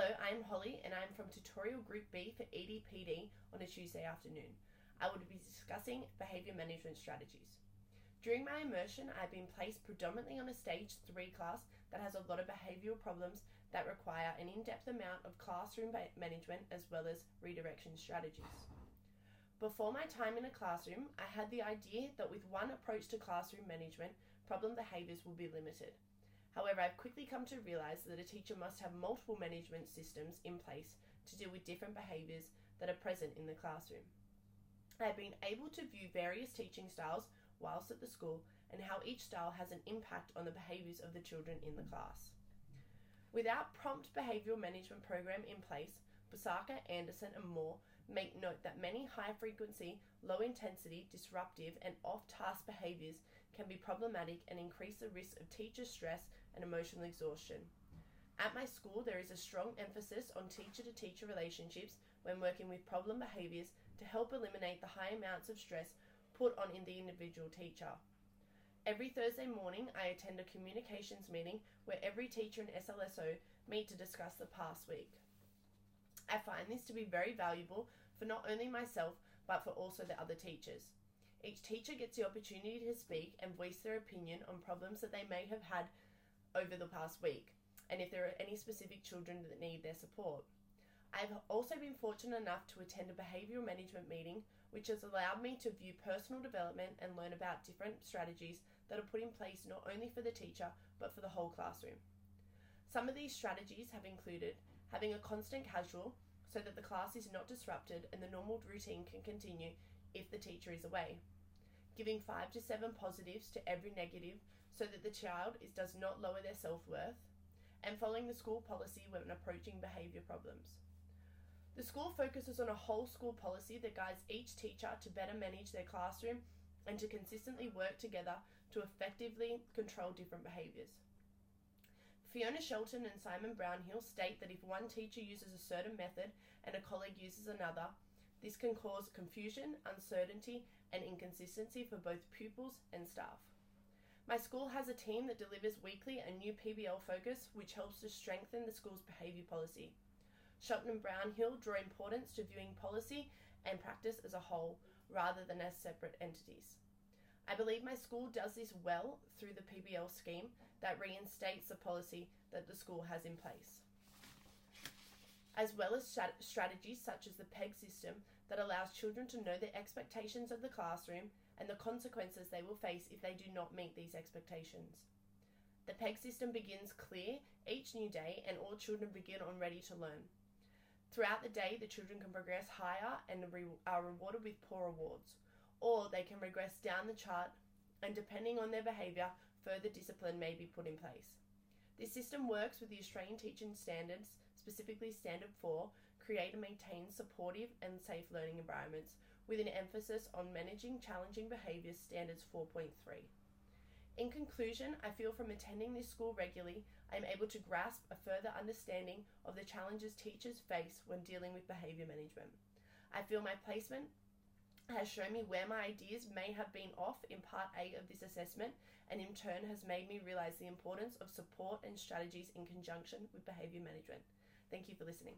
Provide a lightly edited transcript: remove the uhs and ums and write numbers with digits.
Hello, I'm Holly and I'm from Tutorial Group B for EDPD on a Tuesday afternoon. I will be discussing behaviour management strategies. During my immersion, I've been placed predominantly on a Stage 3 class that has a lot of behavioural problems that require an in-depth amount of classroom management as well as redirection strategies. Before my time in a classroom, I had the idea that with one approach to classroom management, problem behaviours will be limited. However, I've quickly come to realise that a teacher must have multiple management systems in place to deal with different behaviours that are present in the classroom. I have been able to view various teaching styles whilst at the school and how each style has an impact on the behaviours of the children in the class. Without prompt behavioural management program in place, Busaka, Anderson and Moore make note that many high-frequency, low-intensity, disruptive and off-task behaviours can be problematic and increase the risk of teacher stress and emotional exhaustion. At my school, there is a strong emphasis on teacher-to-teacher relationships when working with problem behaviours to help eliminate the high amounts of stress put on in the individual teacher. Every Thursday morning, I attend a communications meeting where every teacher and SLSO meet to discuss the past week. I find this to be very valuable for not only myself, but for also the other teachers. Each teacher gets the opportunity to speak and voice their opinion on problems that they may have had over the past week, and if there are any specific children that need their support. I've also been fortunate enough to attend a behavioural management meeting, which has allowed me to view personal development and learn about different strategies that are put in place not only for the teacher, but for the whole classroom. Some of these strategies have included having a constant casual so that the class is not disrupted and the normal routine can continue if the teacher is away. Giving 5 to 7 positives to every negative so that the child does not lower their self-worth. And following the school policy when approaching behaviour problems. The school focuses on a whole school policy that guides each teacher to better manage their classroom and to consistently work together to effectively control different behaviours. Fiona Shelton and Simon Brownhill state that if one teacher uses a certain method and a colleague uses another, this can cause confusion, uncertainty and inconsistency for both pupils and staff. My school has a team that delivers weekly a new PBL focus which helps to strengthen the school's behaviour policy. Shelton and Brownhill draw importance to viewing policy and practice as a whole rather than as separate entities. I believe my school does this well through the PBL scheme that reinstates the policy that the school has in place, as well as strategies such as the PEG system that allows children to know the expectations of the classroom and the consequences they will face if they do not meet these expectations. The PEG system begins clear each new day and all children begin on ready to learn. Throughout the day, the children can progress higher and are rewarded with poor rewards, or they can regress down the chart and depending on their behaviour, further discipline may be put in place. This system works with the Australian Teaching Standards, specifically Standard 4, create and maintain supportive and safe learning environments with an emphasis on managing challenging behaviours Standards 4.3. In conclusion, I feel from attending this school regularly, I am able to grasp a further understanding of the challenges teachers face when dealing with behaviour management. I feel my placement has shown me where my ideas may have been off in Part A of this assessment and in turn has made me realise the importance of support and strategies in conjunction with behaviour management. Thank you for listening.